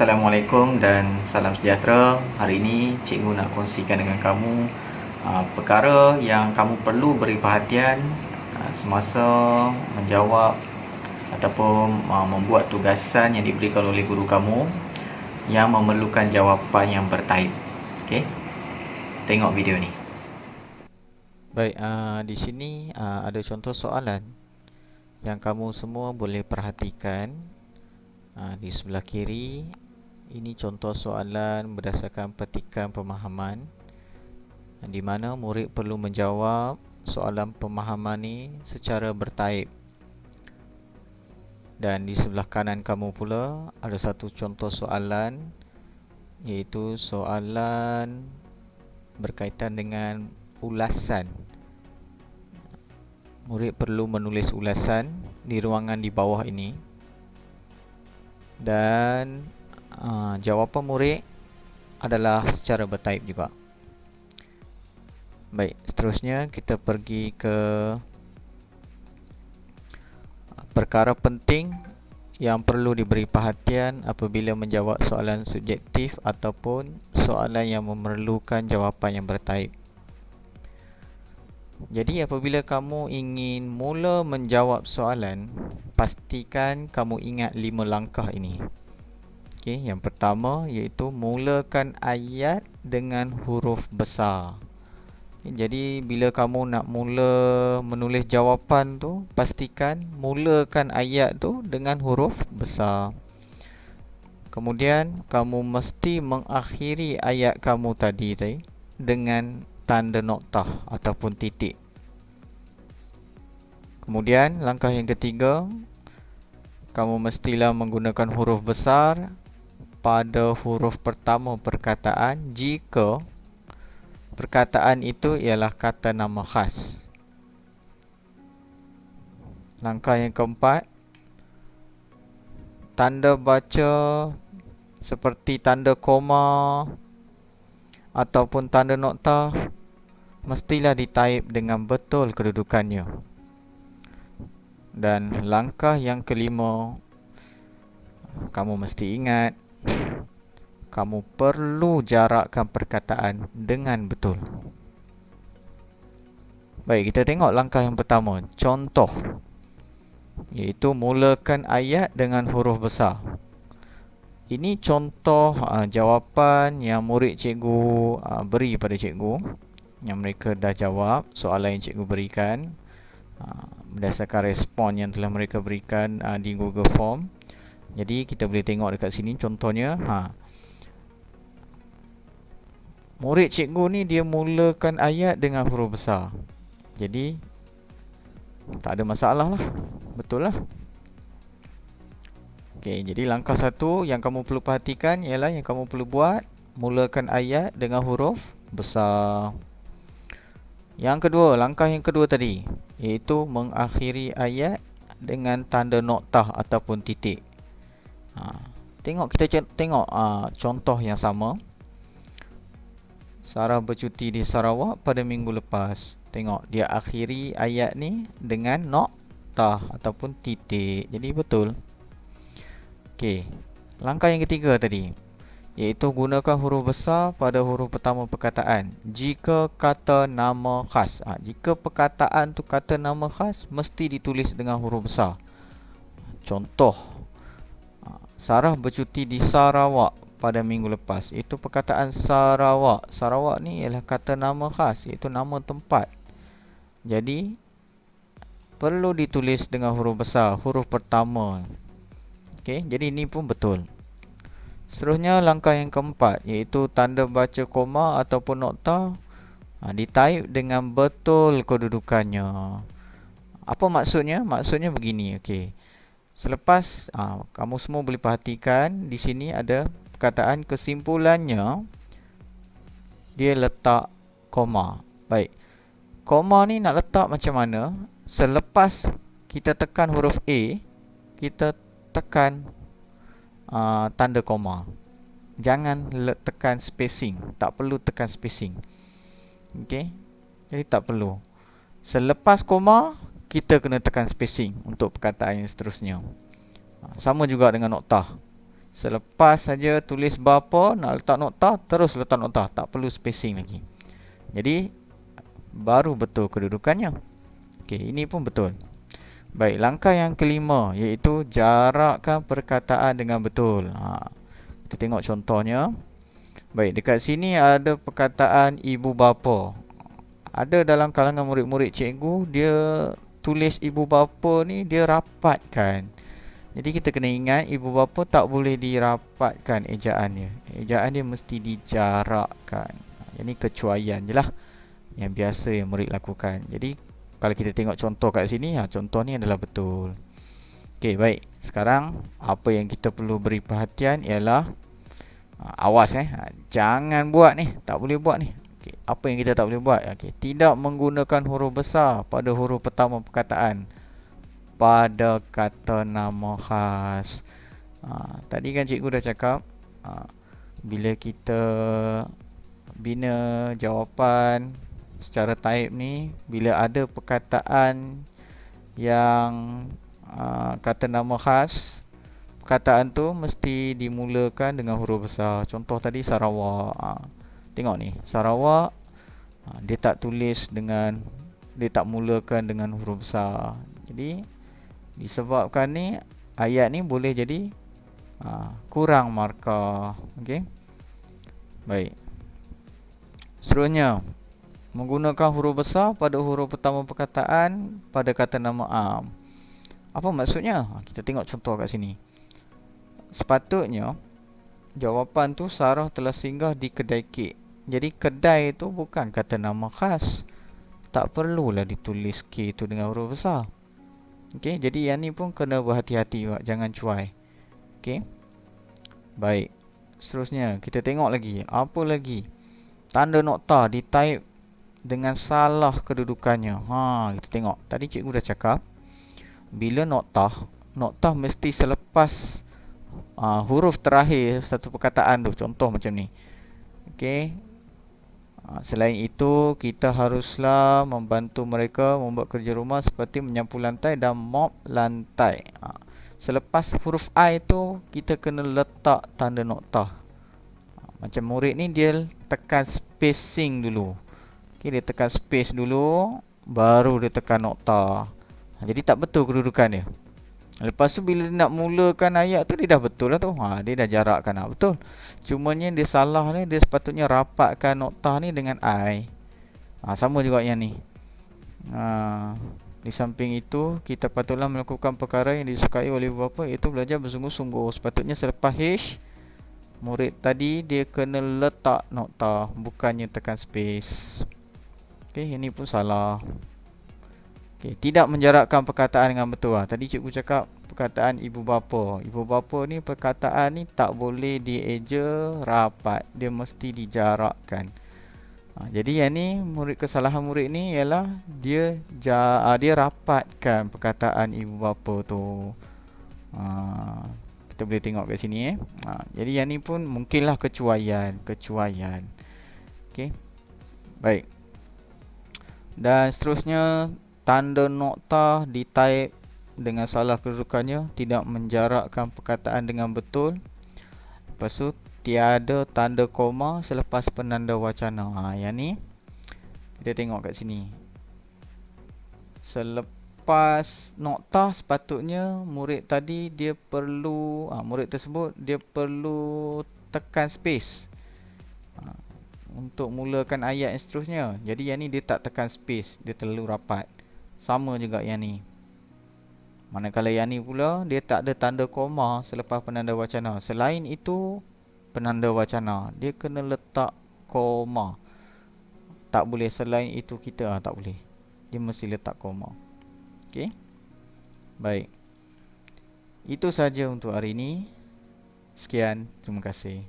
Assalamualaikum dan salam sejahtera. Hari ini cikgu nak kongsikan dengan kamu perkara yang kamu perlu beri perhatian semasa menjawab ataupun membuat tugasan yang diberikan oleh guru kamu yang memerlukan jawapan yang bertaib. Okey. Tengok video ni. Baik, di sini ada contoh soalan yang kamu semua boleh perhatikan. Di sebelah kiri, ini contoh soalan berdasarkan petikan pemahaman, di mana murid perlu menjawab soalan pemahaman ni secara bertaib. Dan di sebelah kanan kamu pula ada satu contoh soalan, iaitu soalan berkaitan dengan ulasan. Murid perlu menulis ulasan di ruangan di bawah ini. Dan jawapan murid adalah secara bertaib juga. Baik, seterusnya kita pergi ke perkara penting yang perlu diberi perhatian apabila menjawab soalan subjektif ataupun soalan yang memerlukan jawapan yang bertaib. Jadi apabila kamu ingin mula menjawab soalan, pastikan kamu ingat 5 langkah ini. Okey, yang pertama iaitu mulakan ayat dengan huruf besar. Jadi bila kamu nak mula menulis jawapan tu, pastikan mulakan ayat tu dengan huruf besar. Kemudian kamu mesti mengakhiri ayat kamu tadi dengan tanda noktah ataupun titik. Kemudian langkah yang ketiga, kamu mestilah menggunakan huruf besar pada huruf pertama perkataan jika perkataan itu ialah kata nama khas. Langkah yang keempat, tanda baca seperti tanda koma ataupun tanda noktah mestilah ditaip dengan betul kedudukannya. Dan langkah yang kelima, kamu mesti ingat, kamu perlu jarakkan perkataan dengan betul. Baik, kita tengok langkah yang pertama, contoh, iaitu mulakan ayat dengan huruf besar. Ini contoh jawapan yang murid cikgu beri pada cikgu, yang mereka dah jawab soalan yang cikgu berikan berdasarkan respon yang telah mereka berikan di Google Form. Jadi kita boleh tengok dekat sini contohnya. Murid cikgu ni dia mulakan ayat dengan huruf besar. Jadi tak ada masalah lah. Betul lah. Okey, jadi langkah satu yang kamu perlu perhatikan ialah yang kamu perlu buat, mulakan ayat dengan huruf besar. Yang kedua, langkah yang kedua tadi, iaitu mengakhiri ayat dengan tanda noktah ataupun titik. Kita tengok contoh yang sama. Sarah bercuti di Sarawak pada minggu lepas. Tengok, dia akhiri ayat ni dengan noktah ataupun titik. Jadi betul. Okey, langkah yang ketiga tadi, iaitu gunakan huruf besar pada huruf pertama perkataan jika kata nama khas. Jika perkataan tu kata nama khas, mesti ditulis dengan huruf besar. Contoh, Sarah bercuti di Sarawak pada minggu lepas. Itu perkataan Sarawak. Sarawak ni ialah kata nama khas, iaitu nama tempat. Jadi perlu ditulis dengan huruf besar, huruf pertama. Okey, jadi ini pun betul. Seterusnya langkah yang keempat, iaitu tanda baca koma ataupun noktah ditaip dengan betul kedudukannya. Apa maksudnya? Maksudnya begini, okey. Selepas kamu semua boleh perhatikan di sini ada perkataan kesimpulannya dia letak koma. Baik. Koma ni nak letak macam mana? Selepas kita tekan huruf A, kita tekan tanda koma. Jangan tekan spacing. Tak perlu tekan spacing. Okey. Jadi tak perlu. Selepas koma, kita kena tekan spacing untuk perkataan yang seterusnya. Sama juga dengan noktah. Selepas saja tulis bapa, nak letak noktah, terus letak noktah, tak perlu spacing lagi. Jadi baru betul kedudukannya. Okey, ini pun betul. Baik, langkah yang kelima iaitu jarakkan perkataan dengan betul. Kita tengok contohnya. Baik, dekat sini ada perkataan ibu bapa. Ada dalam kalangan murid-murid cikgu, dia tulis ibu bapa ni dia rapatkan. Jadi kita kena ingat ibu bapa tak boleh dirapatkan ejaannya. Ejaan dia mesti dijarakkan. Ini kecuaian je lah yang biasa yang murid lakukan. Jadi kalau kita tengok contoh kat sini, contoh ni adalah betul. Okey, baik. Sekarang apa yang kita perlu beri perhatian ialah awas jangan buat ni, tak boleh buat ni. Okay, apa yang kita tak boleh buat? Okay, tidak menggunakan huruf besar pada huruf pertama perkataan pada kata nama khas. Tadi kan cikgu dah cakap bila kita bina jawapan secara type ni, bila ada perkataan yang kata nama khas, perkataan tu mesti dimulakan dengan huruf besar. Contoh tadi Sarawak. Tengok ni, Sarawak dia tak tulis dengan, dia tak mulakan dengan huruf besar. Jadi disebabkan ni ayat ni boleh jadi kurang markah. Okey. Baik. Seterusnya, menggunakan huruf besar pada huruf pertama perkataan pada kata nama am. Apa maksudnya? Kita tengok contoh kat sini. Sepatutnya jawapan tu Sarah telah singgah di kedai kek. Jadi kedai tu bukan kata nama khas. Tak perlulah ditulis K tu dengan huruf besar. Okey, jadi yang ni pun kena berhati-hati, jangan cuai. Okey. Baik. Seterusnya kita tengok lagi. Apa lagi? Tanda noktah di type dengan salah kedudukannya. Kita tengok. Tadi cikgu dah cakap, bila noktah mesti selepas huruf terakhir satu perkataan tu. Contoh macam ni. Okey. Selain itu, kita haruslah membantu mereka membuat kerja rumah seperti menyapu lantai dan mop lantai. Selepas huruf I tu, kita kena letak tanda noktah. Macam murid ni dia tekan spacing dulu. Okay, dia tekan space dulu, baru dia tekan noktah. Jadi tak betul kedudukan dia. Lepas tu bila dia nak mulakan ayat tu, dia dah betul lah tu. Dia dah jarakkan. Betul. Cumanya dia salah ni, dia sepatutnya rapatkan noktah ni dengan I. Sama juga yang ni. Di samping itu, kita patutlah melakukan perkara yang disukai oleh ibu bapa, iaitu belajar bersungguh-sungguh. Sepatutnya selepas H, murid tadi dia kena letak noktah, bukannya tekan space. Okey, ini pun salah. Okey, tidak menjarakkan perkataan dengan betul. Tadi cikgu cakap perkataan ibu bapa. Ibu bapa ni perkataan ni tak boleh dieja rapat, dia mesti dijarakkan. Jadi yang ni kesalahan murid ni ialah dia rapatkan perkataan ibu bapa tu. Kita boleh tengok kat sini jadi yang ni pun mungkinlah kecuaian. Okey. Baik. Dan seterusnya, tanda noktah di type dengan salah kedudukannya, tidak menjarakkan perkataan dengan betul. Lepas tu tiada tanda koma selepas penanda wacana. Yang ni kita tengok kat sini. Selepas noktah sepatutnya murid tadi dia perlu murid tersebut dia perlu tekan space untuk mulakan ayat yang seterusnya. Jadi yang ni dia tak tekan space, dia terlalu rapat. Sama juga yang ni. Manakala yang ni pula dia tak ada tanda koma selepas penanda wacana. Selain itu penanda wacana, dia kena letak koma. Tak boleh selain itu kita tak boleh. Dia mesti letak koma. Okey. Baik. Itu saja untuk hari ini. Sekian, terima kasih.